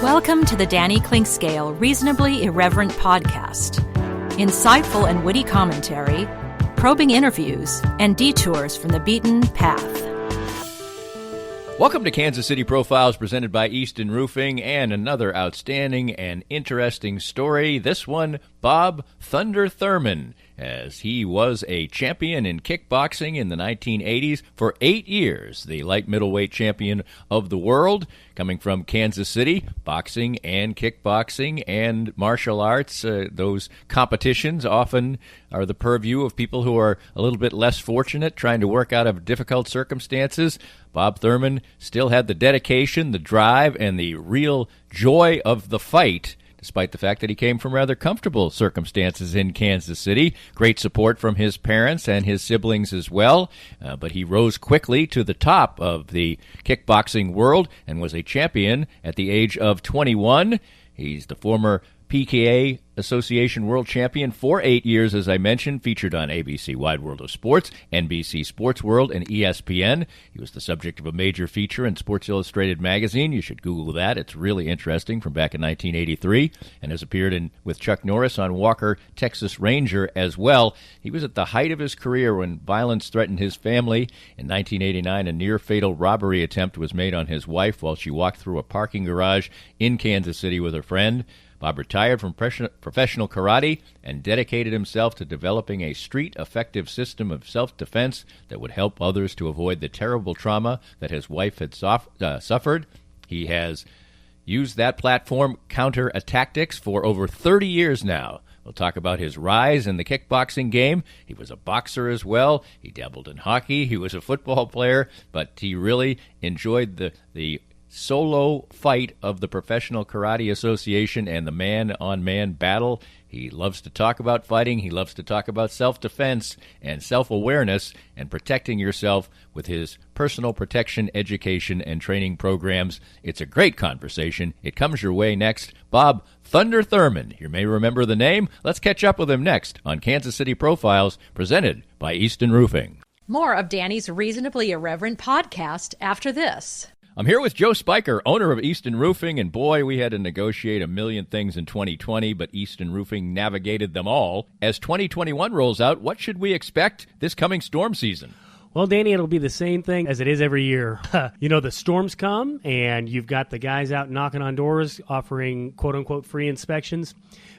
Welcome to the Danny Clinkscale Reasonably Irreverent podcast. Insightful and witty commentary, probing interviews, and detours from the beaten path. Welcome to Kansas City Profiles, presented by Easton Roofing, and another outstanding and interesting story. This one, Bob Thunder Thurman, as he was a champion in kickboxing in the 1980s for 8 years, the light middleweight champion of the world, coming from Kansas City. Boxing and kickboxing and martial arts, those competitions often are the purview of people who are a little bit less fortunate, trying to work out of difficult circumstances. Bob Thurman still had the dedication, the drive, and the real joy of the fight, despite the fact that he came from rather comfortable circumstances in Kansas City. Great support from his parents and his siblings as well, but he rose quickly to the top of the kickboxing world and was a champion at the age of 21. He's the former PKA Association World Champion for 8 years, as I mentioned, featured on ABC Wide World of Sports, NBC Sports World, and ESPN. He was the subject of a major feature in Sports Illustrated magazine. You should Google that. It's really interesting, from back in 1983, and has appeared with Chuck Norris on Walker, Texas Ranger as well. He was at the height of his career when violence threatened his family. In 1989, a near-fatal robbery attempt was made on his wife while she walked through a parking garage in Kansas City with her friend. Bob retired from professional karate and dedicated himself to developing a street-effective system of self-defense that would help others to avoid the terrible trauma that his wife had suffered. He has used that platform, counter-tactics, for over 30 years now. We'll talk about his rise in the kickboxing game. He was a boxer as well. He dabbled in hockey. He was a football player, but he really enjoyed the solo fight of the Professional Karate Association and the man-on-man battle. He loves to talk about fighting. He loves to talk about self-defense and self-awareness and protecting yourself with his personal protection education and training programs. It's a great conversation. It comes your way next. Bob Thunder Thurman. You may remember the name. Let's catch up with him next on Kansas City Profiles, presented by Easton Roofing. More of Danny's Reasonably Irreverent podcast after this. I'm here with Joe Spiker, owner of Easton Roofing, and boy, we had to negotiate a million things in 2020, but Easton Roofing navigated them all. As 2021 rolls out, what should we expect this coming storm season? Well, Danny, it'll be the same thing as it is every year. The storms come, and you've got the guys out knocking on doors, offering quote-unquote free inspections.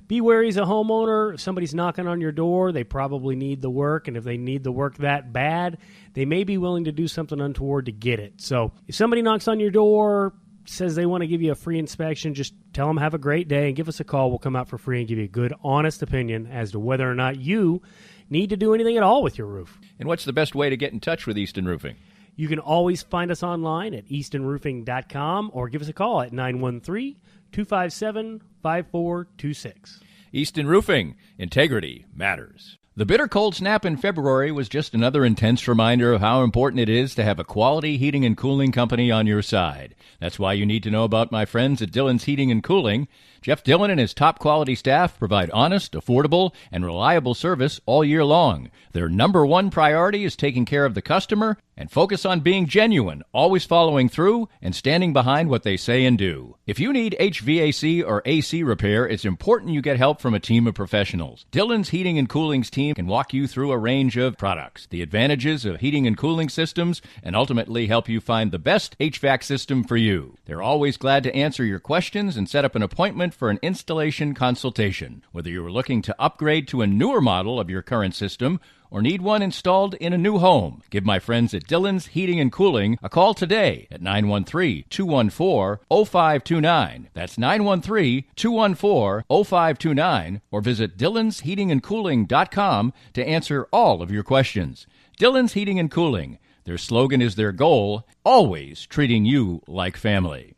Be wary as a homeowner. If somebody's knocking on your door, they probably need the work, and if they need the work that bad, they may be willing to do something untoward to get it. So if somebody knocks on your door, says they want to give you a free inspection, just tell them have a great day and give us a call. We'll come out for free and give you a good, honest opinion as to whether or not you need to do anything at all with your roof. And what's the best way to get in touch with Easton Roofing? You can always find us online at eastonroofing.com or give us a call at 913-257-5426. Easton Roofing. Integrity matters. The bitter cold snap in February was just another intense reminder of how important it is to have a quality heating and cooling company on your side. That's why you need to know about my friends at Dillon's Heating and Cooling. Jeff Dillon and his top-quality staff provide honest, affordable, and reliable service all year long. Their number one priority is taking care of the customer and focus on being genuine, always following through and standing behind what they say and do. If you need HVAC or AC repair, it's important you get help from a team of professionals. Dillon's Heating and Cooling's team can walk you through a range of products, the advantages of heating and cooling systems, and ultimately help you find the best HVAC system for you. They're always glad to answer your questions and set up an appointment for an installation consultation. Whether you're looking to upgrade to a newer model of your current system or need one installed in a new home, give my friends at Dillon's Heating and Cooling a call today at 913-214-0529. That's 913-214-0529, or visit dillonsheatingandcooling.com to answer all of your questions. Dillon's Heating and Cooling. Their slogan is their goal, always treating you like family.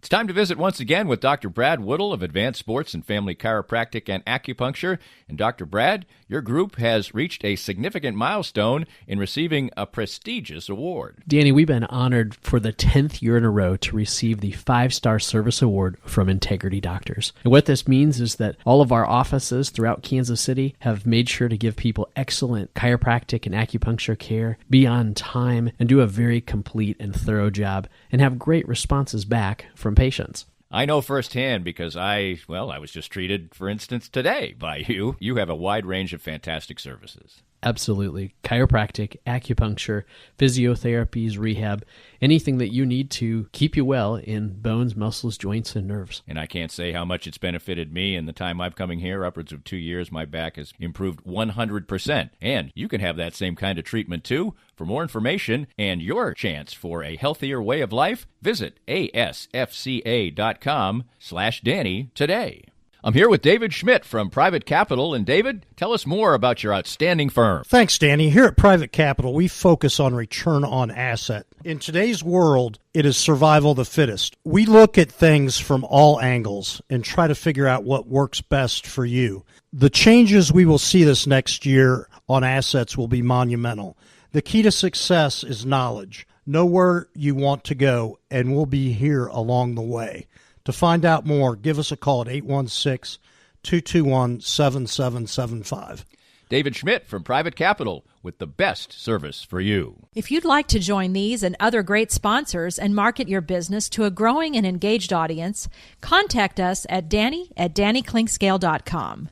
It's time to visit once again with Dr. Brad Woodle of Advanced Sports and Family Chiropractic and Acupuncture. And Dr. Brad, your group has reached a significant milestone in receiving a prestigious award. Danny, we've been honored for the 10th year in a row to receive the 5-Star Service Award from Integrity Doctors. And what this means is that all of our offices throughout Kansas City have made sure to give people excellent chiropractic and acupuncture care, be on time, and do a very complete and thorough job, and have great responses back from patients. I know firsthand because I was just treated, for instance, today by you. You have a wide range of fantastic services. Absolutely. Chiropractic, acupuncture, physiotherapies, rehab, anything that you need to keep you well in bones, muscles, joints, and nerves. And I can't say how much it's benefited me in the time I've coming here, upwards of 2 years. My back has improved 100%. And you can have that same kind of treatment too. For more information and your chance for a healthier way of life, visit asfca.com/Danny today. I'm here with David Schmidt from Private Capital. And David, tell us more about your outstanding firm. Thanks, Danny. Here at Private Capital, we focus on return on asset. In today's world, it is survival of the fittest. We look at things from all angles and try to figure out what works best for you. The changes we will see this next year on assets will be monumental. The key to success is knowledge. Know where you want to go, and we'll be here along the way. To find out more, give us a call at 816-221-7775. David Schmidt from Private Capital with the best service for you. If you'd like to join these and other great sponsors and market your business to a growing and engaged audience, contact us at danny@dannyclinkscale.com.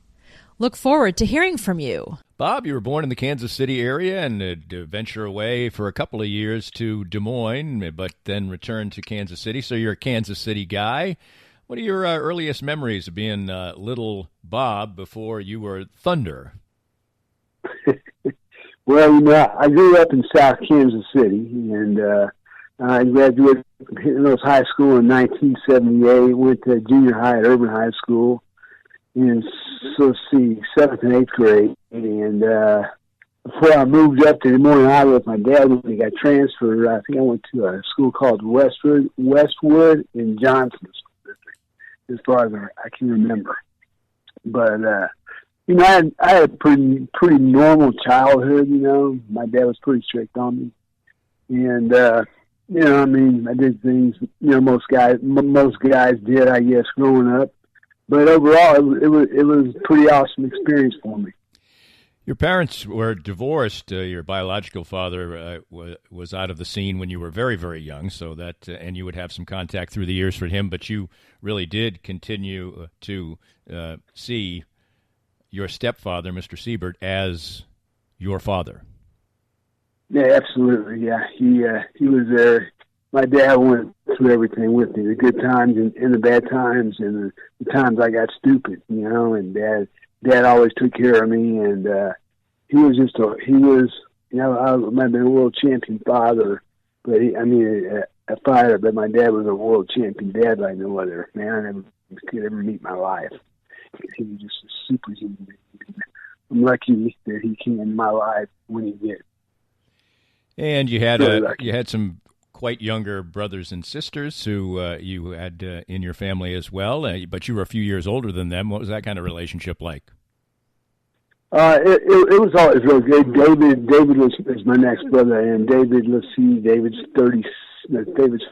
Look forward to hearing from you. Bob, you were born in the Kansas City area and venture away for a couple of years to Des Moines, but then returned to Kansas City. So you're a Kansas City guy. What are your earliest memories of being little Bob before you were Thunder? Well, I grew up in South Kansas City, and I graduated from high school in 1978, went to junior high at Urban High School. In, let's see, 7th and 8th grade. And before I moved up to Des Moines, Iowa with my dad, when he got transferred, I think I went to a school called Westwood in Johnson, as far as I can remember. But, I had a pretty normal childhood, My dad was pretty strict on me. And, I did things, most guys did, I guess, growing up. But overall, it was a pretty awesome experience for me. Your parents were divorced. Your biological father was out of the scene when you were very, very young, so that and you would have some contact through the years for him. But you really did continue to see your stepfather, Mr. Siebert, as your father. Yeah, absolutely. Yeah, he was there. My dad went through everything with me, the good times and the bad times, and the times I got stupid, and Dad always took care of me, and he was I might have been a world champion father, but a fighter, but my dad was a world champion dad like no other. Man, I never could ever meet my life. He was just a superhuman. I'm lucky that he came in my life when he did. And you had some quite younger brothers and sisters who you had in your family as well, but you were a few years older than them. What was that kind of relationship like? It was always real good. David is my next brother, and David's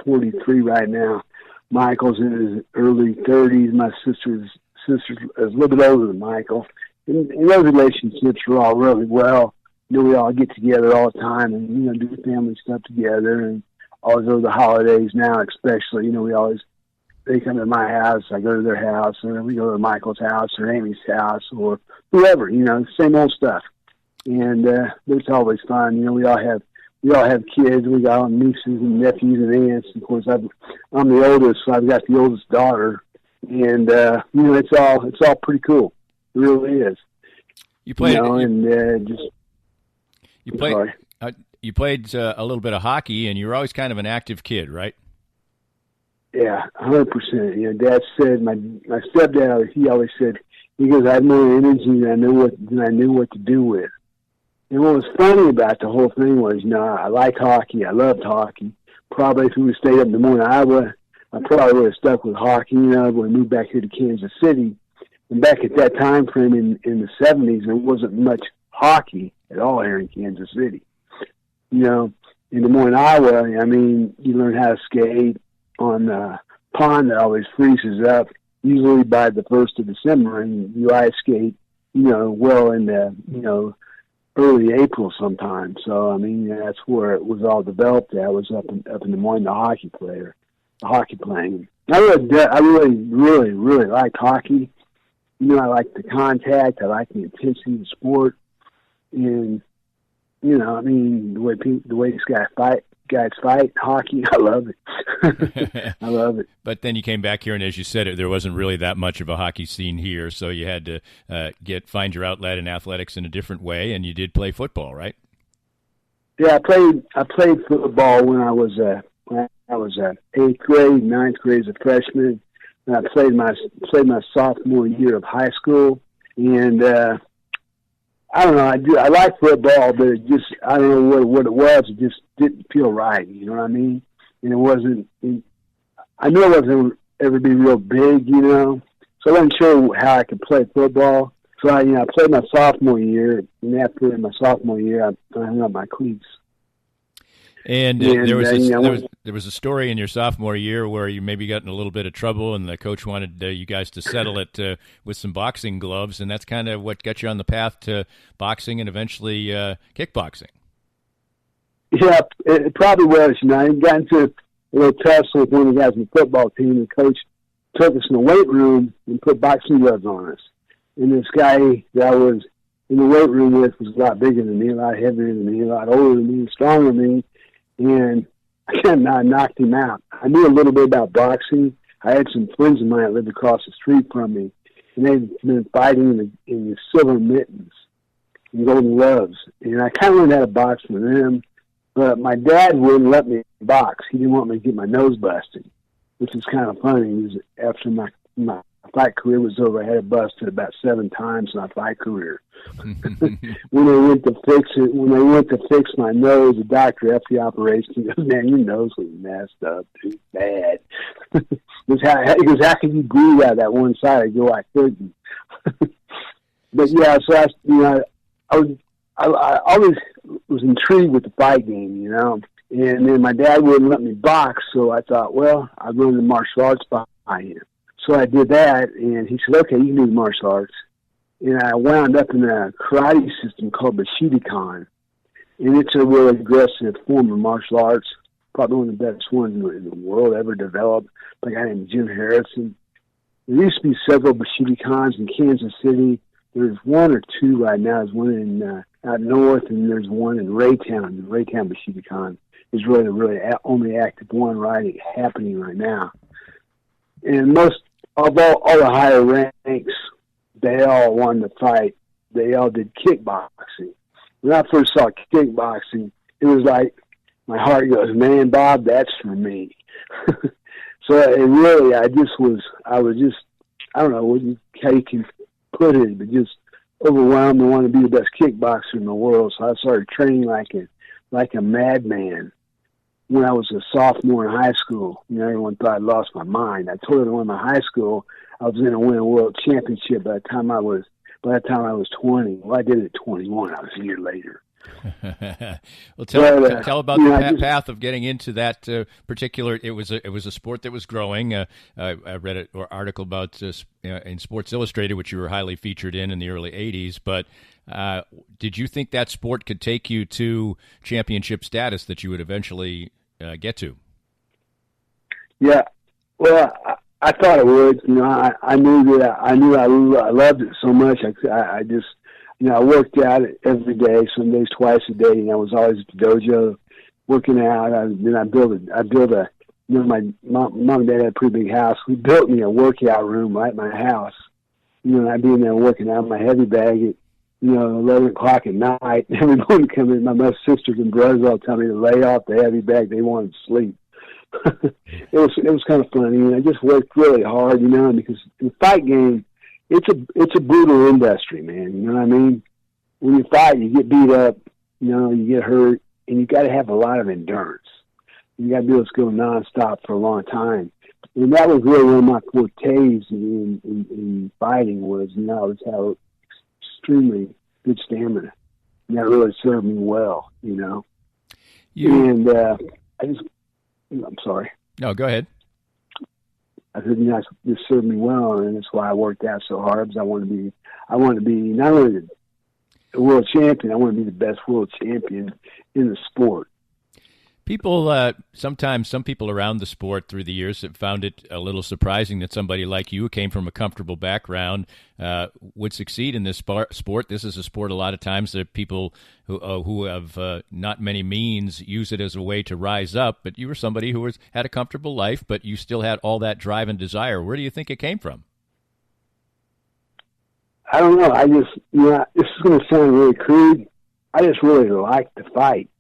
43 right now. Michael's in his early 30s. My sister's is a little bit older than Michael. And those relationships are all really well. We all get together all the time and, do family stuff together, and always over the holidays now, especially, they come to my house, I go to their house, or we go to Michael's house or Amy's house or whoever, same old stuff. And it's always fun. We all have kids. We got nieces and nephews and aunts. Of course, I'm the oldest, so I've got the oldest daughter. And it's all pretty cool. It really is. You played, You played a little bit of hockey, and you were always kind of an active kid, right? Yeah, 100%. Dad said, my stepdad, he always said, he goes, I had more energy than I knew what to do with. And what was funny about the whole thing was, I liked hockey. I loved hockey. Probably if we stayed up in Des Moines, Iowa, I probably would have stuck with hockey, when I moved back here to Kansas City. And back at that time frame in the 70s, there wasn't much hockey at all here in Kansas City. In Des Moines, Iowa, you learn how to skate on a pond that always freezes up, usually by the 1st of December, and you ice skate, well into, early April sometime. So, that's where it was all developed at, was up in Des Moines, the hockey playing. I really liked hockey. I like the contact. I like the intensity of the sport, and the way these guys fight hockey. I love it. I love it. But then you came back here, and as you said, there wasn't really that much of a hockey scene here, so you had to find your outlet in athletics in a different way, and you did play football, right? Yeah, I played football when I was 8th grade, 9th grade as a freshman. And I played my sophomore year of high school, and I don't know. I like football, but I don't know what it was. It just didn't feel right. You know what I mean? And it wasn't. I knew it wasn't ever be real big. So I wasn't sure how I could play football. So I played my sophomore year, and after my sophomore year, I hung up my cleats. And there was a story in your sophomore year where you maybe got in a little bit of trouble, and the coach wanted you guys to settle it with some boxing gloves, and that's kind of what got you on the path to boxing and eventually kickboxing. Yeah, it probably was. I got into a little tussle with one of the guys on the football team. The coach took us in the weight room and put boxing gloves on us. And this guy that I was in the weight room with was a lot bigger than me, a lot heavier than me, a lot older than me, stronger than me. And I knocked him out. I knew a little bit about boxing. I had some friends of mine that lived across the street from me, and they'd been fighting in the silver mittens and golden gloves. And I kind of learned how to box from them, but my dad wouldn't let me box. He didn't want me to get my nose busted, which is kind of funny. After my fight career was over, I had it busted about 7 times in my fight career. When they went to fix my nose, the doctor after the operation, he goes, "Man, your nose was messed up, dude, bad." He goes, "How can you breathe out that one side?" I go, "I couldn't." But yeah, so I always was intrigued with the fight game, And then my dad wouldn't let me box, so I thought, well, I'd run the martial arts behind him. So I did that, and he said, "Okay, you can do martial arts." And I wound up in a karate system called Bushidokan. And it's a really aggressive form of martial arts, probably one of the best ones in the world ever developed by a guy named Jim Harrison. There used to be several Bushidokans in Kansas City. There's 1 or 2 right now. There's one in out north, and there's one in Raytown. The Raytown Bushidokan is really the only active one happening right now. And most of all the higher ranks, they all wanted to fight. They all did kickboxing. When I first saw kickboxing, it was like my heart goes, "Man, Bob, that's for me." So it really, I was just, I don't know how you can put it, but just overwhelmed and wanted to be the best kickboxer in the world. So I started training like a madman. When I was a sophomore in high school, everyone thought I'd lost my mind. I told everyone in my high school I was going to win a world championship by the time I was 20. Well, I did it at 21. I was a year later. Well, tell about the path of getting into that particular. It was a sport that was growing. I read an article about in Sports Illustrated, which you were highly featured in the early '80s. But did you think that sport could take you to championship status that you would eventually get to? Yeah, well, I thought it would. I knew that. I loved it so much. I just. I worked out every day, some days twice a day, and I was always at the dojo working out. I built a my mom and dad had a pretty big house. We built me a workout room right in my house. I'd be in there working out in my heavy bag at, 11 o'clock at night. Everyone would come in, my sisters and brothers all tell me to lay off the heavy bag. They wanted to sleep. It was kind of funny, and I just worked really hard, because in the fight game, it's a brutal industry, man. You know what I mean? When you fight, you get beat up, you get hurt, and you got to have a lot of endurance. You got to be able to go nonstop for a long time. And that was really one of my fortes in fighting was, I was have extremely good stamina. And that really served me well, And I'm sorry. No, go ahead. I said, this served me well, and that's why I worked out so hard, because I want to be not only a world champion, I want to be the best world champion in the sport. People, sometimes some people around the sport through the years have found it a little surprising that somebody like you, who came from a comfortable background, would succeed in this sport. This is a sport a lot of times that people who have not many means use it as a way to rise up. But you were somebody who had a comfortable life, but you still had all that drive and desire. Where do you think it came from? I don't know. I just, this is going to sound really crude. I just really like to fight.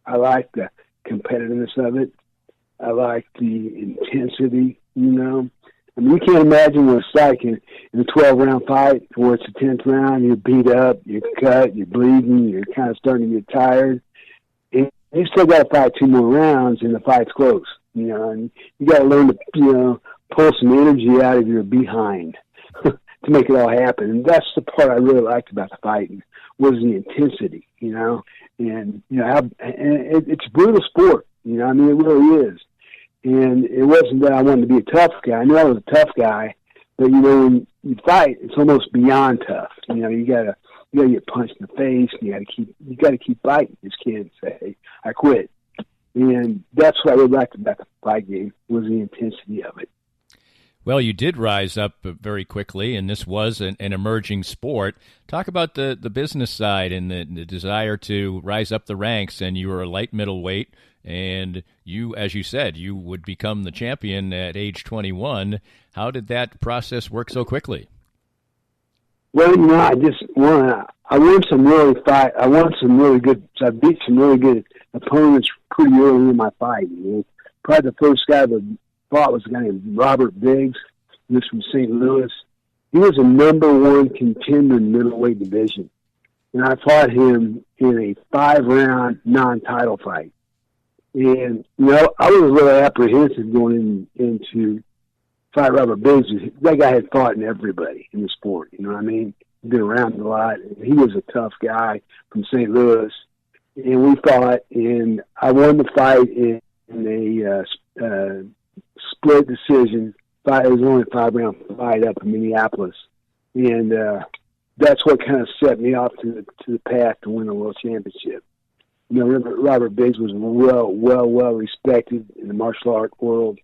I like the competitiveness of it. I like the intensity, I mean, you can't imagine what it's like in a 12-round fight where it's the 10th round, you're beat up, you're cut, you're bleeding, you're kind of starting to get tired. And you still got to fight 2 more rounds and the fight's close, and you got to learn to, pull some energy out of your behind to make it all happen. And that's the part I really liked about the fighting was the intensity, and it's a brutal sport, it really is. And it wasn't that I wanted to be a tough guy. I knew I was a tough guy, but when you fight, it's almost beyond tough. You gotta get punched in the face, and you gotta keep fighting. You just can't say, hey, I quit. And that's what I really liked about the fight game was the intensity of it. Well, you did rise up very quickly, and this was an emerging sport. Talk about the business side and the desire to rise up the ranks, and you were a light middleweight, and you, as you said, you would become the champion at age 21. How did that process work so quickly? Well, I won some really good, I beat some really good opponents pretty early in my fight. Probably the first guy that fought was a guy named Robert Biggs. He was from St. Louis. He was a #1 contender in the middleweight division. And I fought him in a 5-round non-title fight. And, I was really apprehensive going into fight Robert Biggs. That guy had fought in everybody in the sport, He'd been around a lot. He was a tough guy from St. Louis. And we fought, and I won the fight in a split decision. It was only a 5-round fight up in Minneapolis, and that's what kind of set me off to the path to win the world championship. Robert Biggs was well respected in the martial art world.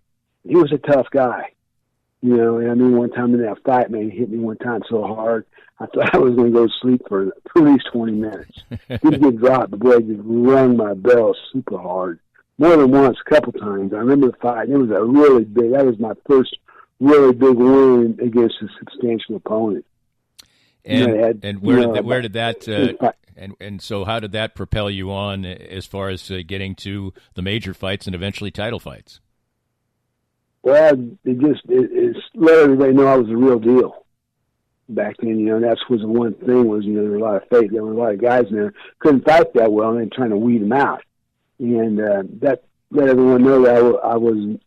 He was a tough guy, and one time in that fight, man, he hit me one time so hard, I thought I was going to go to sleep for at least 20 minutes. Didn't get dropped, the boy just rung my bell super hard. More than once, a couple times. I remember the fight. It was that was my first really big win against a substantial opponent. And where did that and so how did that propel you on as far as getting to the major fights and eventually title fights? Well, it let everybody know I was the real deal back then. That was the one thing was there were a lot of fake. There were a lot of guys in there couldn't fight that well, and they're trying to weed them out. And that let everyone know that I was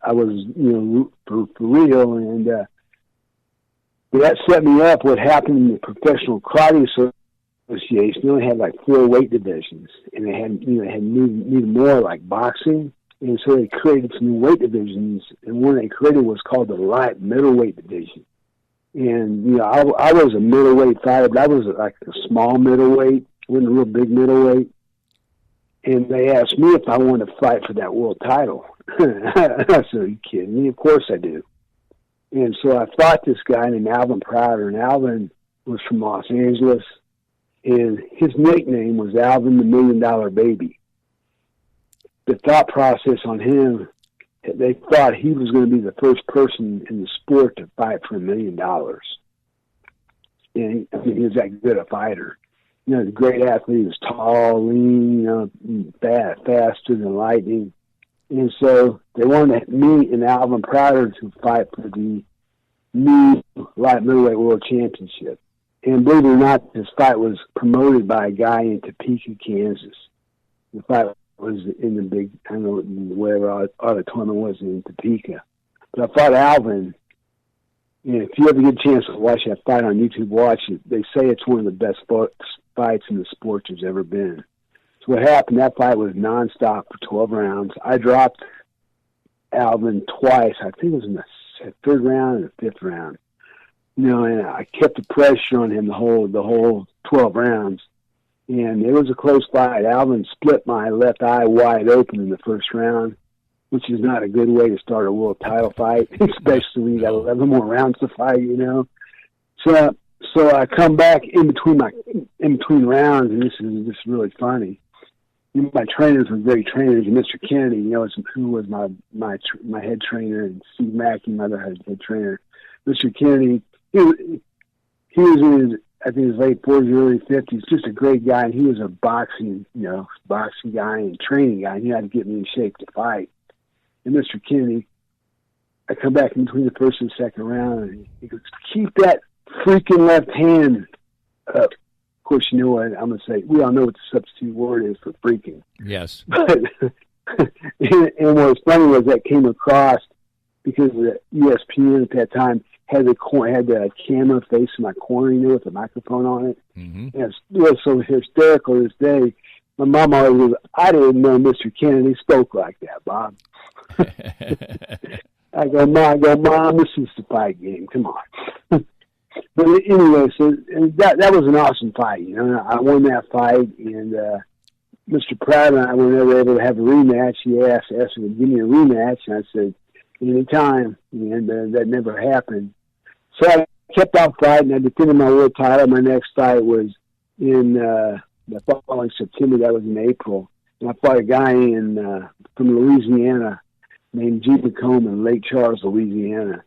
for real, and that set me up. What happened in the Professional Karate Association? They only had like 4 weight divisions, and they had needed more like boxing, and so they created some new weight divisions. And one they created was called the light middleweight division. And I was a middleweight fighter, but I was like a small middleweight, wasn't a real big middleweight. And they asked me if I wanted to fight for that world title. I said, are you kidding me? Of course I do. And so I fought this guy named Alvin Prouder, and Alvin was from Los Angeles, and his nickname was Alvin the $1 Million Baby. The thought process on him, they thought he was going to be the first person in the sport to fight for $1 million. And he was that good a fighter. A great athlete. He was tall, lean, faster than lightning. And so they wanted me and Alvin Prouder to fight for the new light middleweight world championship. And believe it or not, this fight was promoted by a guy in Topeka, Kansas. The fight was in the big, I don't know whatever auditorium it was in Topeka. But I fought Alvin, and if you ever get a chance to watch that fight on YouTube, watch it. They say it's one of the best fights in the sport there's ever been. So what happened, that fight was nonstop for 12 rounds. I dropped Alvin twice. I think it was in the third round and the fifth round. You know, and I kept the pressure on him the whole 12 rounds. And it was a close fight. Alvin split my left eye wide open in the first round, which is not a good way to start a world title fight, especially when you got 11 more rounds to fight, you know. So I come back in between rounds, and this is just really funny. You know, my trainers were great trainers, and Mr. Kennedy, you know, who was my head trainer, and Steve Mackey, my other head trainer. Mr. Kennedy, he was in his, I think, his late 40s, early 50s, just a great guy, and he was a boxing guy and training guy, and he had to get me in shape to fight. And Mr. Kennedy, I come back in between the first and second round, and he goes, keep that freaking left hand up. Of course, you know what I'm going to say. We all know what the substitute word is for freaking. Yes. But, and what was funny was that came across because the ESPN at that time had the camera facing my corner, you know, with the microphone on it. Mm-hmm. And it was so hysterical this day. My mom always goes, I didn't know Mr. Kennedy spoke like that, Bob. I go, Mom, this is the fight game. Come on. But anyway, so that was an awesome fight. You know, I won that fight, and Mr. Pratt and I were never able to have a rematch. He asked me to give me a rematch, and I said, anytime, and that never happened. So I kept on fighting. I defended my world title. My next fight was in the following September. That was in April. And I fought a guy from Louisiana named G. McComb in Lake Charles, Louisiana.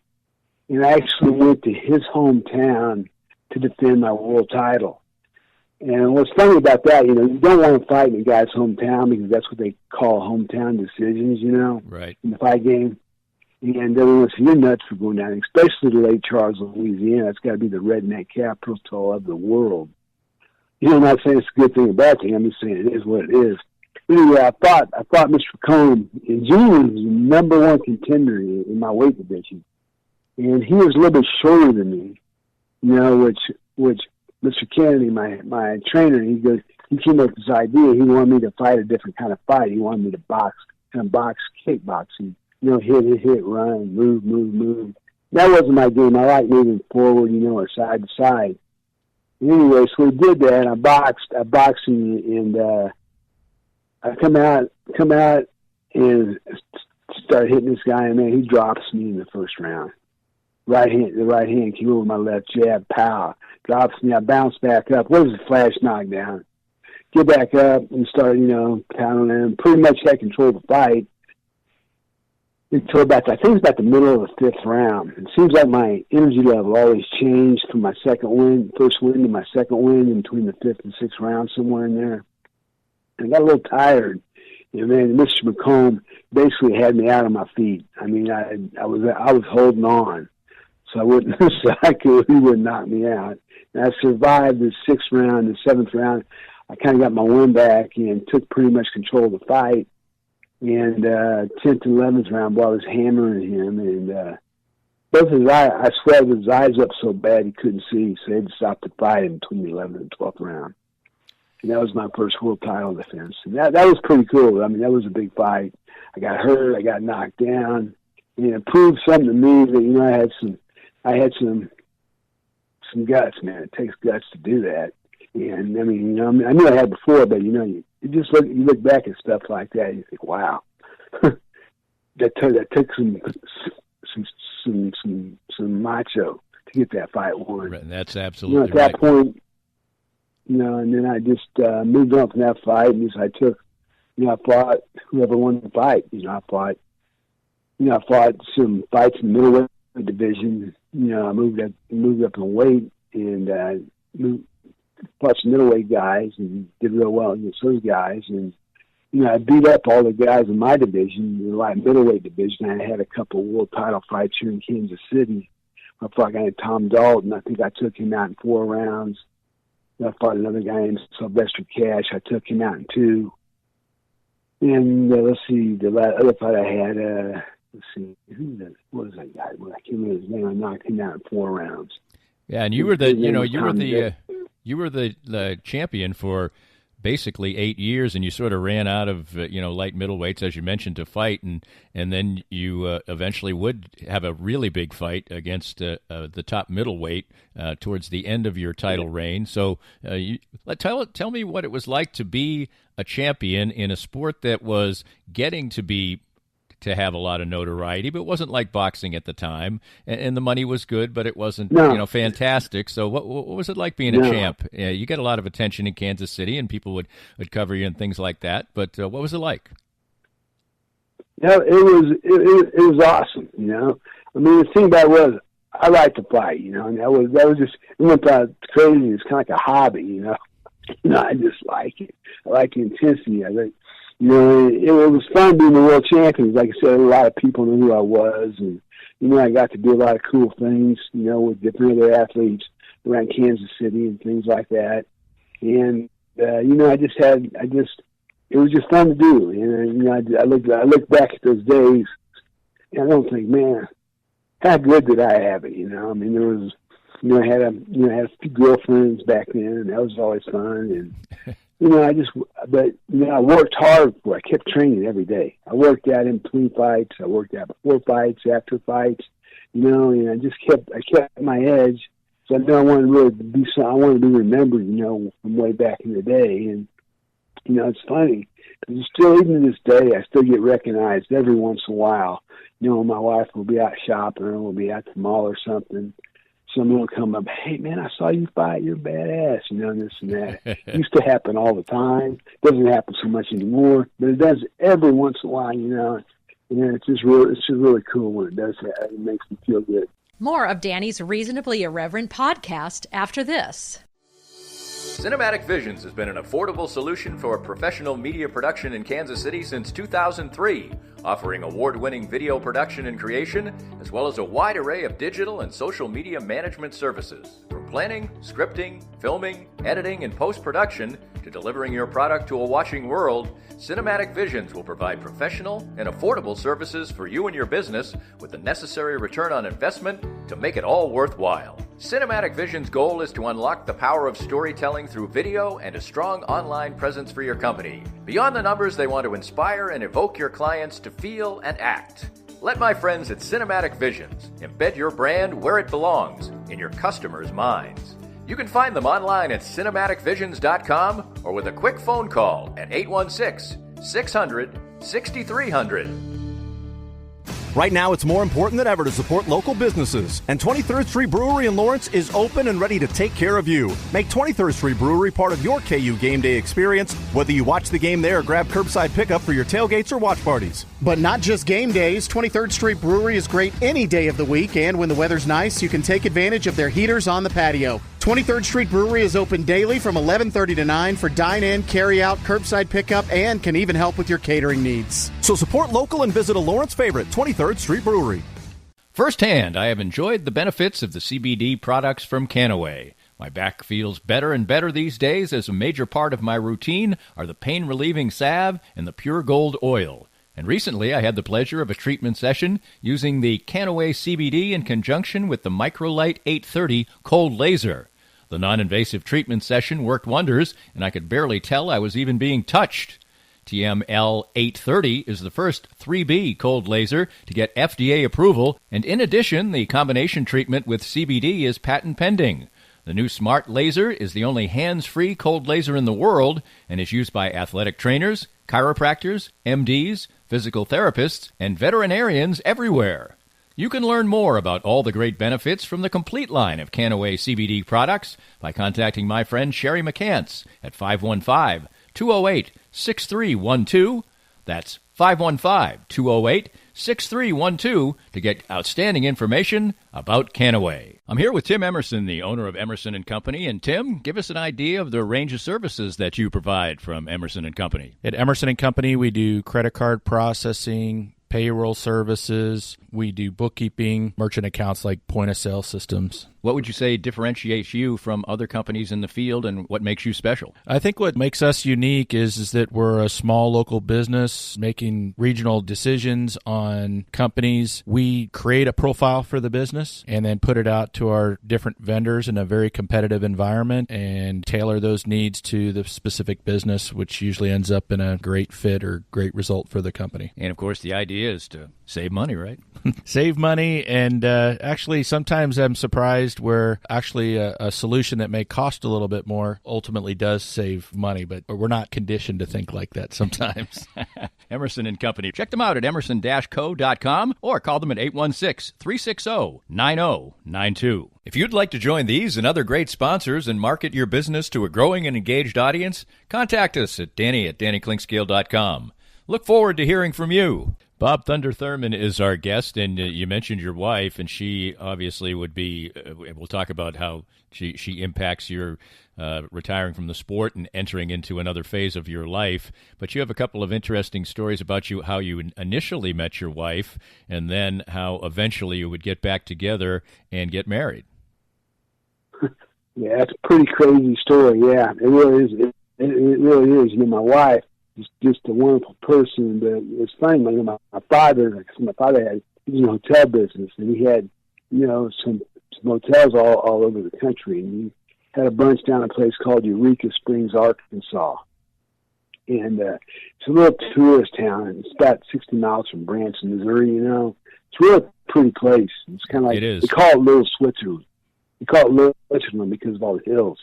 And I actually went to his hometown to defend my world title. And what's funny about that, you know, you don't want to fight in a guy's hometown because that's what they call hometown decisions, you know, right, in the fight game. And everyone said, you're nuts for going down, especially to Lake Charles, Louisiana. It's got to be the redneck capital of the world. You know, I'm not saying it's a good thing or bad thing. I'm just saying it is what it is. Anyway, I fought Mr. Cohn, and Gene was the number one contender in my weight division. And he was a little bit shorter than me, you know, which Mr. Kennedy, my trainer, he came up with this idea. He wanted me to fight a different kind of fight. He wanted me to box kickboxing. You know, hit, run, move. That wasn't my game. I like moving forward, you know, or side to side. Anyway, so we did that. I boxed and I come out and start hitting this guy, and man, he drops me in the first round. The right hand came over my left jab, pow, drops me. I bounce back up. What is a flash knockdown? Get back up and start, you know, pounding him. Pretty much had control of the fight until I think it was about the middle of the fifth round. It seems like my energy level always changed from my first win to my second win in between the fifth and sixth round, somewhere in there. And I got a little tired. You know, man, Mr. McComb basically had me out on my feet. I mean, I was holding on, so he wouldn't knock me out. And I survived the sixth round, the seventh round. I kind of got my win back and took pretty much control of the fight. And 10th and 11th round, while I was hammering him, and both his eyes, I swear, his eyes up so bad he couldn't see, so they had to stop the fight in between the 11th and 12th round. And that was my first world title defense. And that was pretty cool. I mean, that was a big fight. I got hurt, I got knocked down, and it proved something to me that, you know, I had some guts, man. It takes guts to do that. And I mean, you know, I knew I had before, but you know, you look back at stuff like that, and you think, wow, that took some macho to get that fight won. Right, that's absolutely right. At that point, you know, and then I just moved on from that fight, and I fought whoever won the fight. I fought some fights in the middleweight division. You know, I moved up in weight and fought some middleweight guys and did real well against those guys. And, you know, I beat up all the guys in my division, the light middleweight division. I had a couple of world title fights here in Kansas City. I fought a guy named Tom Dalton. I think I took him out in 4 rounds. I fought another guy named Sylvester Cash. I took him out in 2. And let's see, the other fight I had, what was that guy? Well, I can't remember his name. I knocked him out in 4 rounds. Yeah, and you were the champion for basically 8 years, and you sort of ran out of light middleweights, as you mentioned, to fight, and then you eventually would have a really big fight against the top middleweight towards the end of your title reign. So tell me what it was like to be a champion in a sport that was getting to have a lot of notoriety, but it wasn't like boxing at the time, and the money was good, but it wasn't fantastic. So what was it like being a champ? You get a lot of attention in Kansas City, and people would cover you and things like that. But what was it like? Yeah, it was awesome. I mean, the thing about it was I like to fight. And that was just, it went crazy. It's kind of like a hobby. I just like it. I like the intensity of it. It was fun being the world champions. Like I said, a lot of people knew who I was, and I got to do a lot of cool things, with different other athletes around Kansas City and things like that. And it was just fun to do. And I look back at those days, and I don't think, man, how good did I have it? I mean, there was, I had a few girlfriends back then, and that was always fun. And I worked hard for it. I kept training every day. I worked out in between fights. I worked out before fights, after fights, and I kept my edge. So I wanted to really I wanted to be remembered, from way back in the day. And, it's funny, because still, even to this day, I still get recognized every once in a while. My wife will be out shopping, or we'll be at the mall or something. Someone will come up, hey, man, I saw you fight. You're badass, and this and that. It used to happen all the time. It doesn't happen so much anymore, but it does every once in a while, And it's just really cool when it does that. It makes me feel good. More of Danny's Reasonably Irreverent podcast after this. Cinematic Visions has been an affordable solution for professional media production in Kansas City since 2003, offering award-winning video production and creation, as well as a wide array of digital and social media management services. From planning, scripting, filming, editing, and post-production, to delivering your product to a watching world, Cinematic Visions will provide professional and affordable services for you and your business with the necessary return on investment to make it all worthwhile. Cinematic Vision's goal is to unlock the power of storytelling through video and a strong online presence for your company. Beyond the numbers, they want to inspire and evoke your clients to feel and act. Let my friends at Cinematic Visions embed your brand where it belongs, in your customers' minds. You can find them online at cinematicvisions.com or with a quick phone call at 816-600-6300. Right now, it's more important than ever to support local businesses, and 23rd Street Brewery in Lawrence is open and ready to take care of you. Make 23rd Street Brewery part of your KU game day experience, whether you watch the game there or grab curbside pickup for your tailgates or watch parties. But not just game days, 23rd Street Brewery is great any day of the week, and when the weather's nice, you can take advantage of their heaters on the patio. 23rd Street Brewery is open daily from 11:30 to 9 for dine-in, carry-out, curbside pickup, and can even help with your catering needs. So support local and visit a Lawrence favorite, 23rd Street Brewery. Firsthand, I have enjoyed the benefits of the CBD products from Canaway. My back feels better and better these days, as a major part of my routine are the pain-relieving salve and the Pure Gold oil. And recently, I had the pleasure of a treatment session using the Canaway CBD in conjunction with the Microlight 830 cold laser. The non-invasive treatment session worked wonders, and I could barely tell I was even being touched. TML 830 is the first 3B cold laser to get FDA approval, and in addition, the combination treatment with CBD is patent pending. The new Smart Laser is the only hands-free cold laser in the world and is used by athletic trainers, chiropractors, MDs, physical therapists, and veterinarians everywhere. You can learn more about all the great benefits from the complete line of Canaway CBD products by contacting my friend Sherry McCants at 515-208-6312. That's 515-208-6312 to get outstanding information about Canaway. I'm here with Tim Emerson, the owner of Emerson & Company. And Tim, give us an idea of the range of services that you provide from Emerson & Company. At Emerson & Company, we do credit card processing, payroll services. We do bookkeeping, merchant accounts like point-of-sale systems. What would you say differentiates you from other companies in the field, and what makes you special? I think what makes us unique is that we're a small local business making regional decisions on companies. We create a profile for the business and then put it out to our different vendors in a very competitive environment and tailor those needs to the specific business, which usually ends up in a great fit or great result for the company. And, of course, the idea is to save money, right? Save money, and actually sometimes I'm surprised where actually a solution that may cost a little bit more ultimately does save money, but we're not conditioned to think like that sometimes. Emerson and Company. Check them out at emerson-co.com or call them at 816-360-9092. If you'd like to join these and other great sponsors and market your business to a growing and engaged audience, contact us at Danny@DannyKlinkscale.com. Look forward to hearing from you. Bob Thunder Thurman is our guest, and you mentioned your wife, and she obviously would be, we'll talk about how she impacts your retiring from the sport and entering into another phase of your life. But you have a couple of interesting stories about how you initially met your wife, and then how eventually you would get back together and get married. Yeah, that's a pretty crazy story. Yeah, it really is. It really is. You know, my wife is just a wonderful person, but it's funny. My father had, he was in the hotel business, and he had, you know, some hotels all over the country, and he had a bunch down in a place called Eureka Springs, Arkansas, and it's a little tourist town, and it's about 60 miles from Branson, Missouri. You know, it's really a pretty place. It's kind of like, it is. They call it Little Switzerland. They call it Little Switzerland because of all the hills.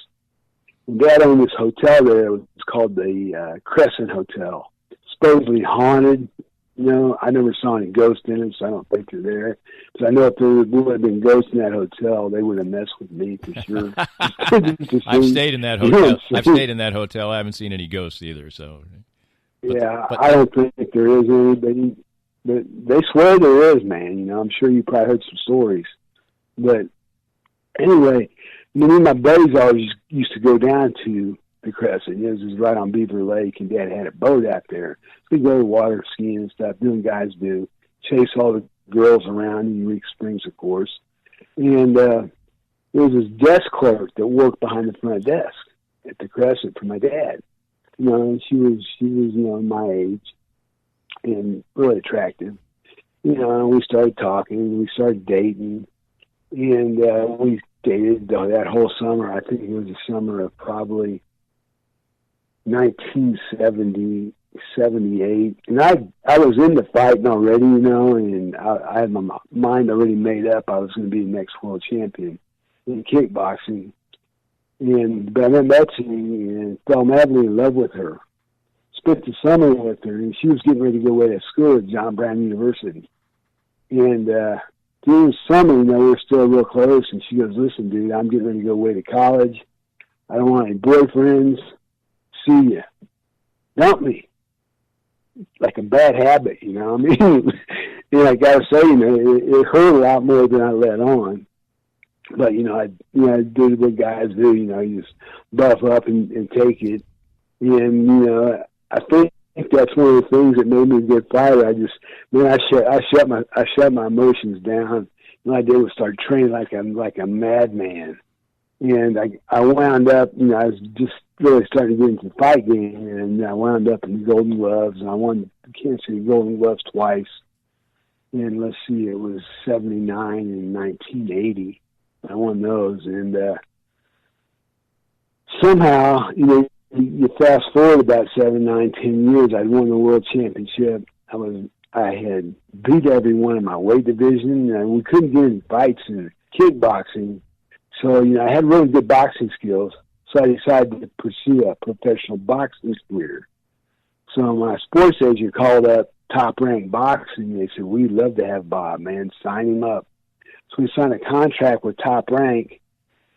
And Dad owned this hotel there. It was called the Crescent Hotel. Supposedly haunted. You know, I never saw any ghosts in it, so I don't think they're there. But I know if there would have been ghosts in that hotel, they would have messed with me for sure. I've stayed in that hotel. I've stayed in that hotel. I haven't seen any ghosts either. So, but I don't think there is anybody. But they swear there is, man. You know, I'm sure you probably heard some stories. But anyway, me and my buddies always used to go down to the Crescent. It was right on Beaver Lake, and Dad had a boat out there. We go water skiing and stuff, doing guys do, chase all the girls around in Eureka Springs, of course. And there was this desk clerk that worked behind the front desk at the Crescent for my dad. You know, and she was you know, my age and really attractive. You know, and we started talking, we started dating, and we dated that whole summer. I think it was the summer of probably 1970, 78. And I was into fighting already, you know, and I had my mind already made up. I was going to be the next world champion in kickboxing. But I met Betsy and fell madly in love with her. Spent the summer with her, and she was getting ready to go away to school at John Brown University. And during the summer, you know, we're still real close, and she goes, "Listen, dude, I'm getting ready to go away to college. I don't want any boyfriends. See ya." Dump me. Like a bad habit, you know what I mean? And I gotta say, you know, it hurt a lot more than I let on. But, you know, I did what guys do, you know, you just buff up and take it. And, you know, I think that's one of the things that made me a good fighter. I shut my emotions down. What I did was start training like a madman. And I wound up, you know, I was just really starting to get into the fight game, and I wound up in the Golden Gloves, and I won the Kansas City Golden Gloves twice. And let's see, it was 79 and 1980. I won those, and somehow, you know, you fast forward about 7, 9, 10 years, I won the world championship. I had beat everyone in my weight division, and we couldn't get any fights in kickboxing. So, you know, I had really good boxing skills, so I decided to pursue a professional boxing career. So my sports agent called up Top Rank Boxing. They said, "We'd love to have Bob, man. Sign him up." So we signed a contract with Top Rank,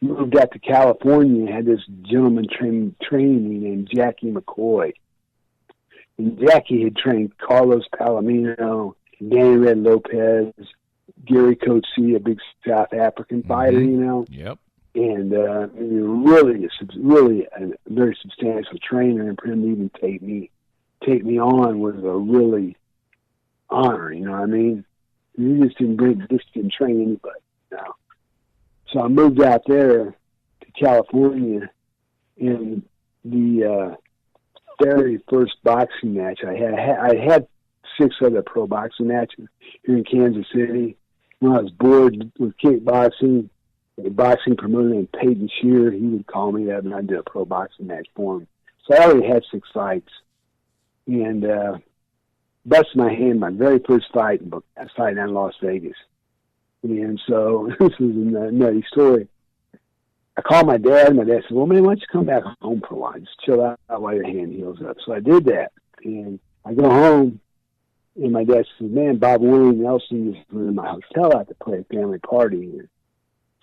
moved out to California, and had this gentleman training me named Jackie McCoy. And Jackie had trained Carlos Palomino, Danny Red Lopez, Gary Coetzee, a big South African fighter, you know. Yep. And really a very substantial trainer, and for him to even take me on was a really honor, you know what I mean? He just didn't train anybody, you know. So I moved out there to California, and the very first boxing match I had 6 other pro boxing matches here in Kansas City. When I was bored with kickboxing, a boxing promoter named Peyton Shear, he would call me up and I'd do a pro boxing match for him. So I already had 6 fights. And busted my hand my very first fight down in Las Vegas. And so this is a nutty story. I called my dad, and my dad said, well, man, why don't you come back home for a while? Just chill out while your hand heals up. So I did that. And I go home, and my dad says, man, Bob Willie Nelson is in my hotel out to play a family party. And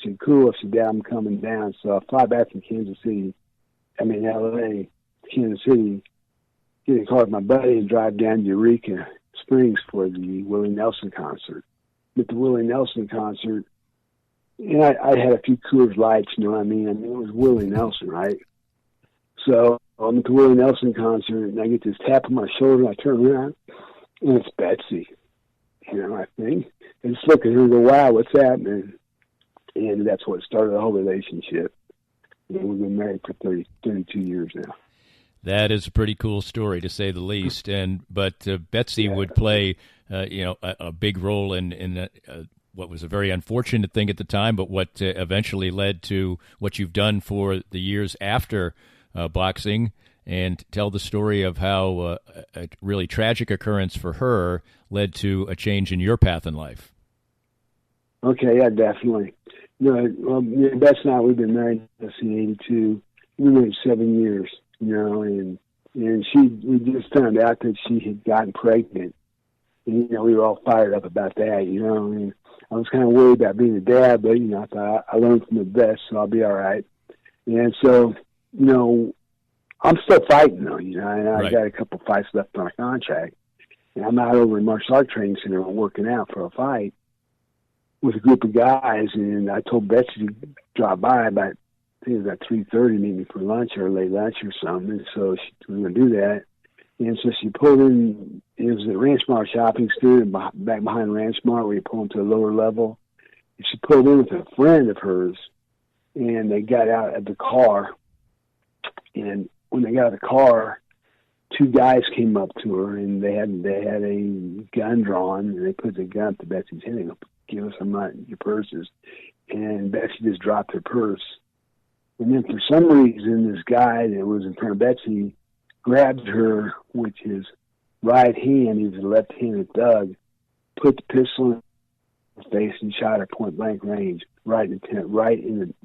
I said, cool. I said, Dad, I'm coming down. So I fly back from L.A., Kansas City, get a car with my buddy and drive down to Eureka Springs for the Willie Nelson concert. At the Willie Nelson concert, and I had a few Coors Lights, you know what I mean? It was Willie Nelson, right? So I'm at the Willie Nelson concert, and I get this tap on my shoulder, and I turn around, and it's Betsy. You know, I think. I just look at her and go, wow, what's happening? And that's what started the whole relationship. And we've been married for 32 years now. That is a pretty cool story, to say the least. But Betsy would play, a big role in what was a very unfortunate thing at the time, but what eventually led to what you've done for the years after boxing. And tell the story of how a really tragic occurrence for her led to a change in your path in life. Okay, yeah, definitely. Betsy and I, we've been married since 1982. We've been married 7 years. And we just found out that she had gotten pregnant. And, we were all fired up about that, and I was kind of worried about being a dad, but, I thought I learned from the best, so I'll be all right. And so, I'm still fighting, though, and I got a couple fights left on a contract. And I'm out over in Martial Art Training Center working out for a fight with a group of guys, and I told Betsy to drop by about, I think it was about 3:30, meet me for lunch or late lunch or something. And so we were going to do that. And so she pulled in. It was at Ranch Mart Shopping Center, back behind Ranch Mart, where you pull into a lower level. And she pulled in with a friend of hers, and they got out of the car. And when they got out of the car, 2 guys came up to her, and they had a gun drawn, and they put the gun up to Betsy's head and go, give us your purses. And Betsy just dropped her purse. And then for some reason, this guy that was in front of Betsy grabbed her with his right hand. He was a left-handed thug, put the pistol in her face and shot her point blank range, right in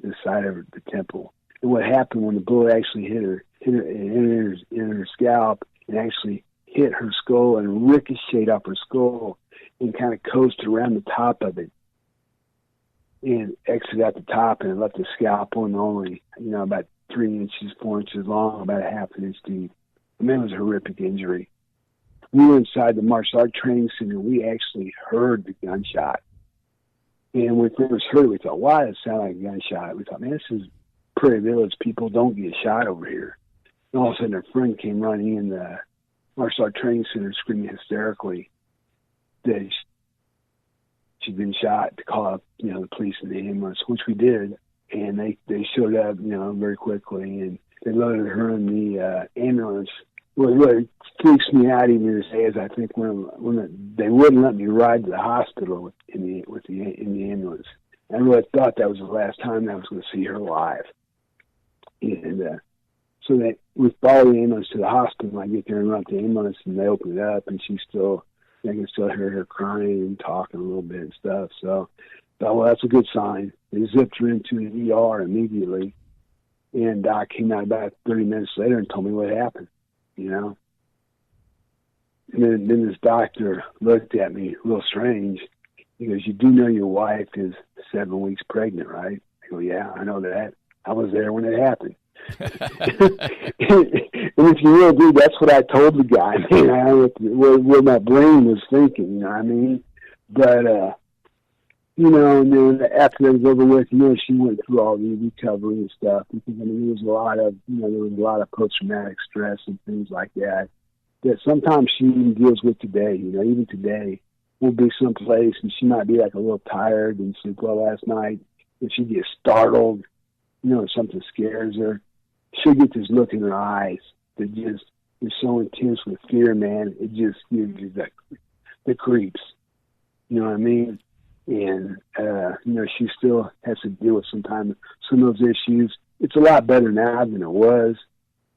the side of the temple. And what happened when the bullet actually hit her in her scalp and actually hit her skull and ricocheted off her skull and kind of coasted around the top of it and exited at the top, and it left the scalpel and only, about 3 inches, 4 inches long, about a half an inch deep. I mean, it was a horrific injury. We were inside the Martial Art Training Center. We actually heard the gunshot. And when we first heard it, we thought, wow, it sounded like a gunshot. We thought, man, this is Prairie Village. People don't get shot over here. And all of a sudden, her friend came running in the Martial Art Training Center screaming hysterically that she'd been shot, to call up, the police and the ambulance, which we did. And they showed up, very quickly, and they loaded her in the ambulance. What freaks me out even to say is I think when they wouldn't let me ride to the hospital in the ambulance. I really thought that was the last time I was going to see her alive. And so we followed the ambulance to the hospital. I get there and run up the ambulance, and they open it up, and I can still hear her crying and talking a little bit and stuff. So I thought, well, that's a good sign. They zipped her into the ER immediately, and Doc came out about 30 minutes later and told me what happened, And then this doctor looked at me real strange. He goes, you do know your wife is 7 weeks pregnant, right? I go, yeah, I know that. I was there when it happened. And if you really do, that's what I told the guy, man, where my brain was thinking, you know what I mean? But, and then after it was over with, she went through all the recovery and stuff, because, there was a lot of post-traumatic stress and things like that sometimes she even deals with today. Even today, we'll be someplace and she might be like a little tired and sleep well last night, if she gets startled, if something scares her, she'll get this look in her eyes that just is so intense with fear, man. It just gives you the creeps. You know what I mean? And, she still has to deal with some of those issues. It's a lot better now than it was.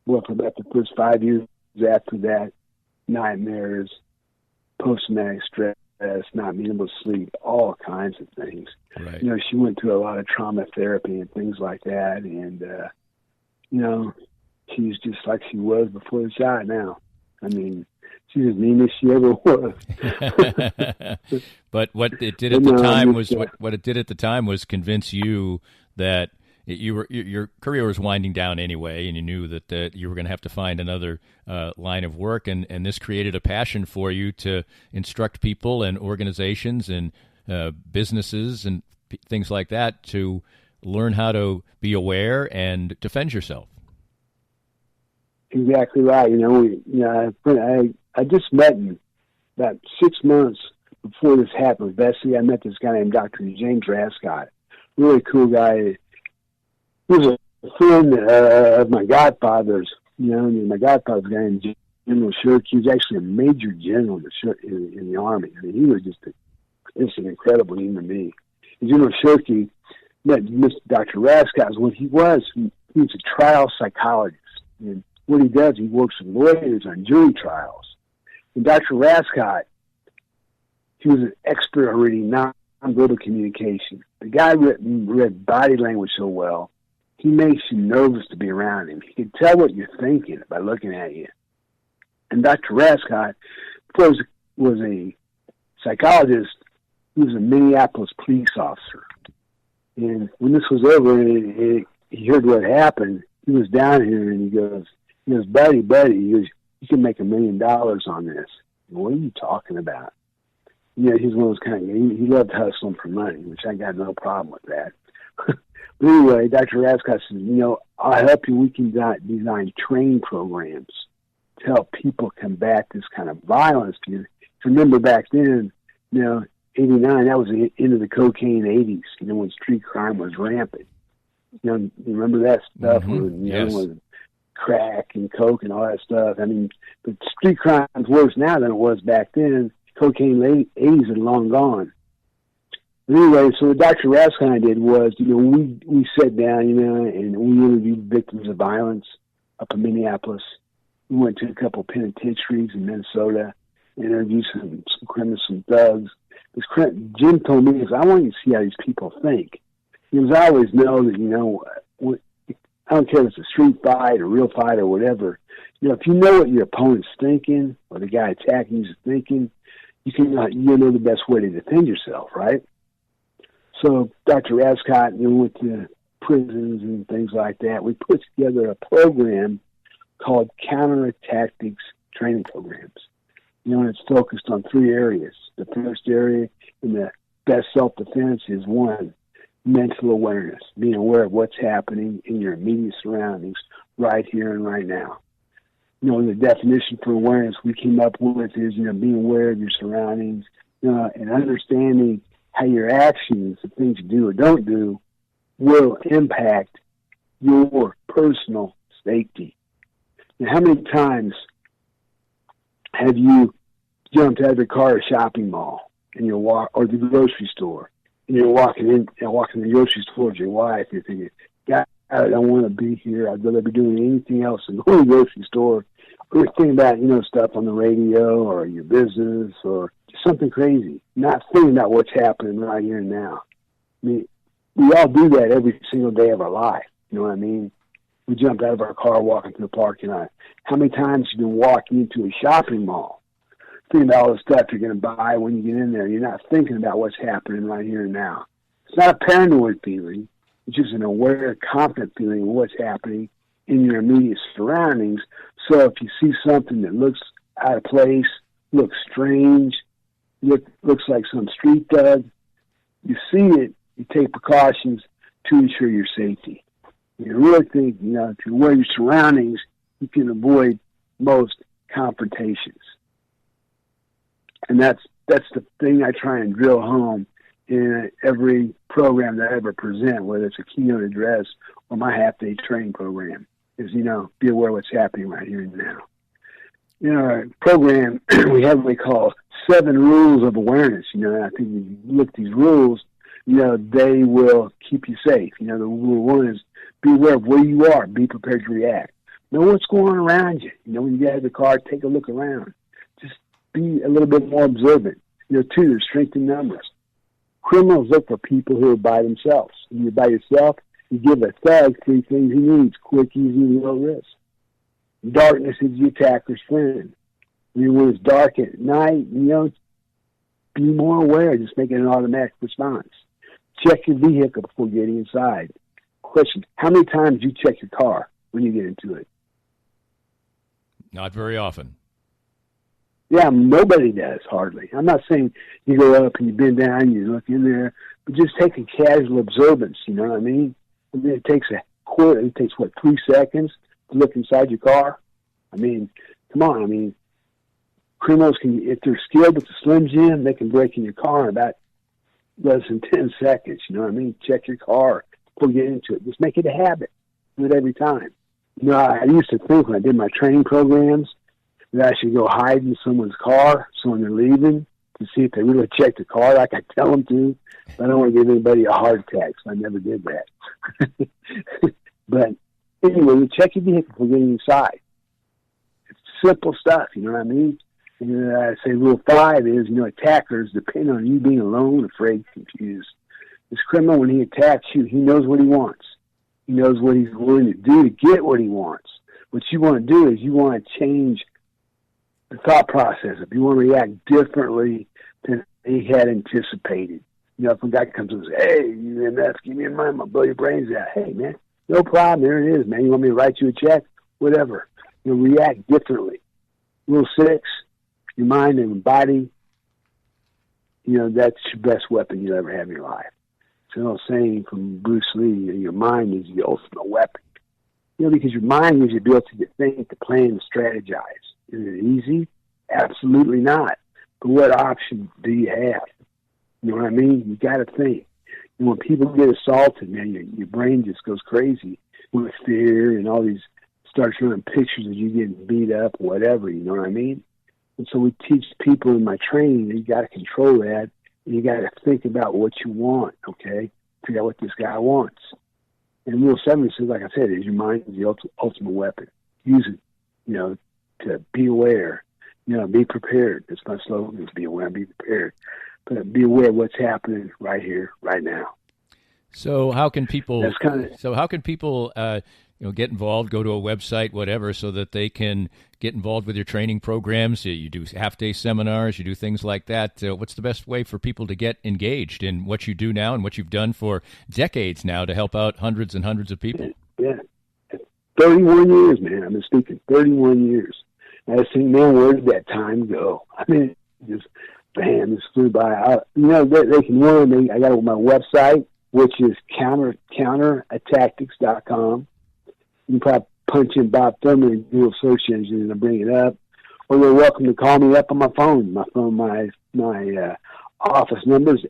Well, for about the first 5 years after that, nightmares, post-traumatic stress, not being able to sleep, all kinds of things. Right. She went through a lot of trauma therapy and things like that. And, she's just like she was before the shot now. I mean, she's as mean as she ever was. But what it did at the time was what it did at the time was convince you that your career was winding down anyway, and you knew that you were going to have to find another line of work, and this created a passion for you to instruct people and organizations and businesses and things like that to learn how to be aware and defend yourself. Exactly right. I just met him about 6 months before this happened. Bessie, I met this guy named Dr. James Rascott. Really cool guy. He was a friend of my godfather's. My godfather's guy named General Shirky. He was actually a major general in the Army. I mean, he was just an incredible human being. And General Shirky met Mr. Dr. Rascott. What he was a trial psychologist. And what he does, he works with lawyers on jury trials. And Dr. Rascott, he was an expert at reading nonverbal communication. The guy read body language so well, he makes you nervous to be around him. He can tell what you're thinking by looking at you. And Dr. Rascott was a psychologist. He was a Minneapolis police officer. And when this was over and he heard what happened, he was down here and he goes, buddy, he goes, you can make $1 million on this. What are you talking about? He's one of those kind of, he loved hustling for money, which I got no problem with that. But anyway, Dr. Rascott says, I'll help you. We can design training programs to help people combat this kind of violence. Because remember back then, 89, that was the end of the cocaine 80s, when street crime was rampant. You remember that stuff? Mm-hmm. When, with crack and coke and all that stuff. I mean, but street crime is worse now than it was back then. Cocaine 80s are long gone. But anyway, so what Dr. Rascott and I did was, we sat down, and we interviewed victims of violence up in Minneapolis. We went to a couple of penitentiaries in Minnesota and interviewed some criminals, some thugs. Jim told me, I want you to see how these people think. Because I always know that, I don't care if it's a street fight, a real fight, or whatever. If you know what your opponent's thinking, or the guy attacking you is thinking, you know the best way to defend yourself, right? So Dr. Rascott, went to prisons and things like that. We put together a program called Counter-Tactics Training Programs. And it's focused on 3 areas. The first area in the best self-defense is 1, mental awareness, being aware of what's happening in your immediate surroundings right here and right now. The definition for awareness we came up with is, being aware of your surroundings, and understanding how your actions, the things you do or don't do, will impact your personal safety. And how many times have you jumped out of the car at a shopping mall and or the grocery store, and you're walking the grocery store with your wife, you're thinking, God, I don't want to be here. I'd rather be doing anything else than going to the grocery store. Or you're thinking about, stuff on the radio or your business or just something crazy. Not thinking about what's happening right here and now. I mean, we all do that every single day of our life. You know what I mean? We jumped out of our car walking through the parking lot. How many times have you been walking into a shopping mall, thinking about all the stuff you're going to buy when you get in there? You're not thinking about what's happening right here and now. It's not a paranoid feeling. It's just an aware, confident feeling of what's happening in your immediate surroundings. So if you see something that looks out of place, looks strange, looks like some street thug, you see it, you take precautions to ensure your safety. You really think, if you're aware of your surroundings, you can avoid most confrontations. And that's the thing I try and drill home in every program that I ever present, whether it's a keynote address or my half-day training program, is, be aware of what's happening right here and now. In our program, we have what we call 7 rules of awareness. And I think if you look at these rules, they will keep you safe. The rule 1 is be aware of where you are, be prepared to react. Know what's going on around you. When you get out of the car, take a look around. Just be a little bit more observant. 2, there's strength in numbers. Criminals look for people who are by themselves. When you're by yourself, you give a thug 3 things he needs: quick, easy, and low risk. Darkness is the attacker's friend. When it's dark at night, be more aware. Just make it an automatic response. Check your vehicle before getting inside. Question: how many times do you check your car when you get into it? Not very often. Yeah, nobody does, hardly. I'm not saying you go up and you bend down, you look in there, but just take a casual observance, you know what I mean? It takes 3 seconds to look inside your car? Come on, criminals if they're skilled with the Slim Jim, they can break in your car in about less than 10 seconds, you know what I mean? Check your car before you get into it. Just make it a habit. Do it every time. I used to think when I did my training programs that I should go hide in someone's car, so when they're leaving, to see if they really check the car like I tell them to. But I don't want to give anybody a heart attack, so I never did that. But anyway, you check your vehicle before getting inside. It's simple stuff, you know what I mean? And I say rule 5 is, attackers depend on you being alone, afraid, confused. This criminal, when he attacks you, he knows what he wants. He knows what he's willing to do to get what he wants. What you want to do is you want to change the thought process. If you want to react differently than he had anticipated. If a guy comes and says, "Hey, you MF, give me a mind, I'll blow your brains out." Hey, man, no problem. There it is, man. You want me to write you a check? Whatever. React differently. Rule 6, your mind and body, that's your best weapon you'll ever have in your life. It's an old saying from Bruce Lee, your mind is the ultimate weapon. Because your mind gives you the ability to think, to plan, to strategize. Is it easy? Absolutely not. But what option do you have? You know what I mean? You got to think. And when people get assaulted, man, your brain just goes crazy with fear and all these, starts showing pictures of you getting beat up, whatever, you know what I mean? And so we teach people in my training that you got to control that, and you got to think about what you want, okay? Figure out what this guy wants. And Rule 7 says, like I said, is your mind is the ultimate weapon. Use it, to be aware, be prepared. That's my slogan, is be aware and be prepared. But be aware of what's happening right here, right now. So how can people? Get involved? Go to a website, whatever, so that they can get involved with your training programs. You do half-day seminars. You do things like that. What's the best way for people to get engaged in what you do now and what you've done for decades now to help out hundreds and hundreds of people? Yeah, 31 years, man. I've been speaking 31 years. I was thinking, man, where did that time go? Just bam, just flew by. They can learn. I got my website, which is counterattactics.com. You can probably punch in Bob Thurman in Google search engine and I'll bring it up. Or you're welcome to call me up on my phone. My office number is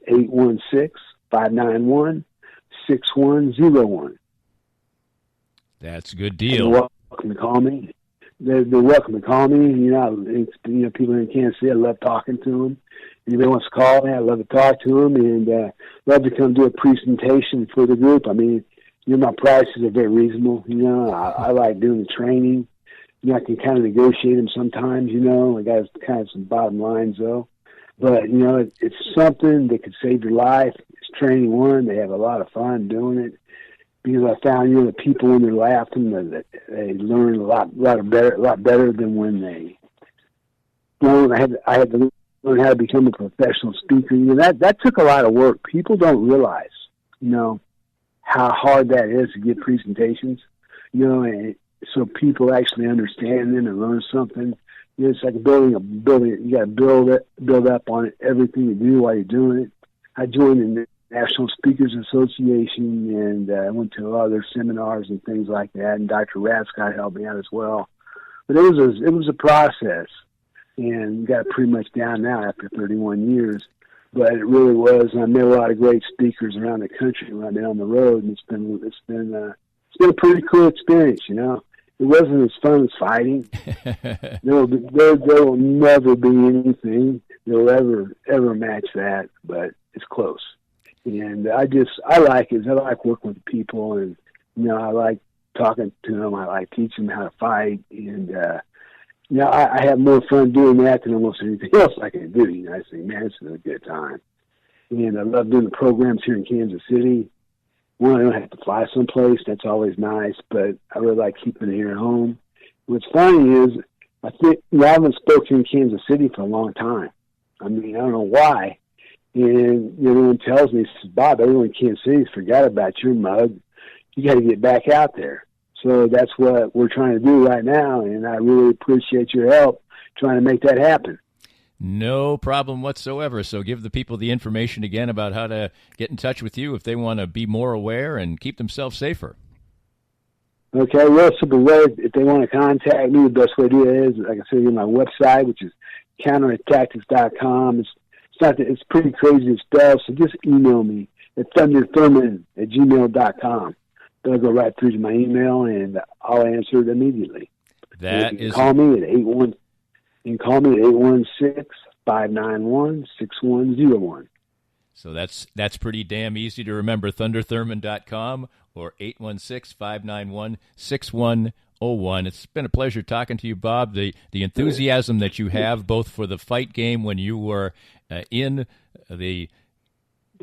816-591-6101. That's a good deal. They're welcome to call me. They're welcome to call me. People in Kansas City, I love talking to them. Anybody wants to call me, I love to talk to them, and love to come do a presentation for the group. My prices are very reasonable. I like doing the training. I can kind of negotiate them sometimes. I got kind of some bottom lines though. But it's something that could save your life. It's training one. They have a lot of fun doing it. Because I found, the people when they're laughing, that they learn a lot better than when they learn. I had to learn how to become a professional speaker. That took a lot of work. People don't realize, how hard that is to give presentations. And so people actually understand them and learn something. It's like building. You got to build up on it, everything you do while you're doing it. I joined the National Speakers Association, and I went to a lot of their seminars and things like that. And Dr. Ratscott helped me out as well. But it was a process, and got it pretty much down now after 31 years. but it really was. And I met a lot of great speakers around the country when I've been on the road, and it's been a pretty cool experience. You know, it wasn't as fun as fighting. There will never be anything that'll ever match that, but it's close. And I like it. I like working with people, and you know, I like talking to them. I like teaching them how to fight, and you know, I have more fun doing that than almost anything else I can do. You know, I think, man, this is a good time. And I love doing the programs here in Kansas City. One, I don't have to fly someplace. That's always nice, but I really like keeping it here at home. What's funny is, I think I haven't spoken in Kansas City for a long time. I mean, I don't know why. And everyone tells me, says, Bob, everyone in Kansas City forgot about your mug. You got to get back out there. So that's what we're trying to do right now, and I really appreciate your help trying to make that happen. No problem whatsoever. So give the people the information again about how to get in touch with you if they want to be more aware and keep themselves safer. Okay, real simple way. If they want to contact me, the best way to do it is, like I said, on my website, which is counterattactics.com. It's pretty crazy stuff, so just email me at thunderthurman@gmail.com. They'll go right through to my email, and I'll answer it immediately. Call me at 816-591-6101. So that's pretty damn easy to remember, thunderthurman.com or 816-591-6101. It's been a pleasure talking to you, Bob. The enthusiasm that you have both for the fight game when you were in the...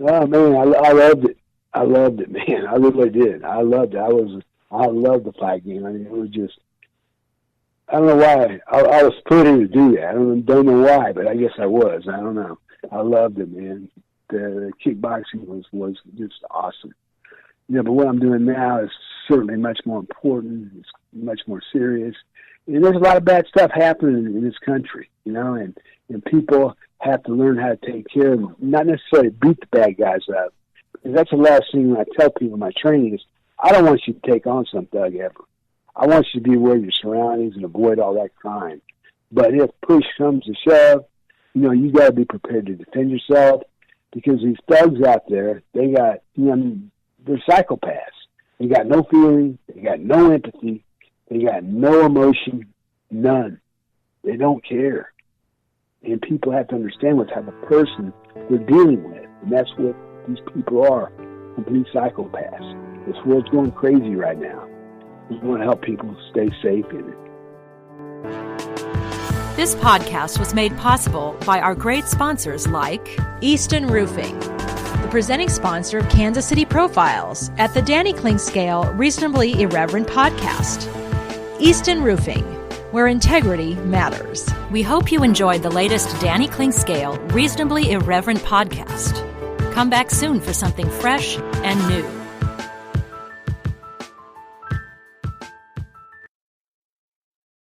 Oh, man, I loved it. I loved it, man. I really did. I loved it. I loved the fight game. I mean, it was just... I don't know why I was put in to do that. I don't know why, but I guess I was. I don't know. I loved it, man. The kickboxing was just awesome. Yeah, but what I'm doing now is certainly much more important. It's much more serious. And there's a lot of bad stuff happening in this country, you know, and people have to learn how to take care of them, not necessarily beat the bad guys up. Because that's the last thing I tell people in my training is, I don't want you to take on some thug ever. I want you to be aware of your surroundings and avoid all that crime. But if push comes to shove, you know, you got to be prepared to defend yourself, because these thugs out there, they got, you know, they're psychopaths. They got no feeling. They got no empathy. They got no emotion, none. They don't care. And people have to understand what type of person they're dealing with. And that's what these people are, complete psychopaths. This world's going crazy right now. We want to help people stay safe in it. This podcast was made possible by our great sponsors like Easton Roofing, the presenting sponsor of Kansas City Profiles at the Danny Kling Scale Reasonably Irreverent podcast. Easton Roofing, where integrity matters. We hope you enjoyed the latest Danny Kling Scale Reasonably Irreverent podcast. Come back soon for something fresh and new.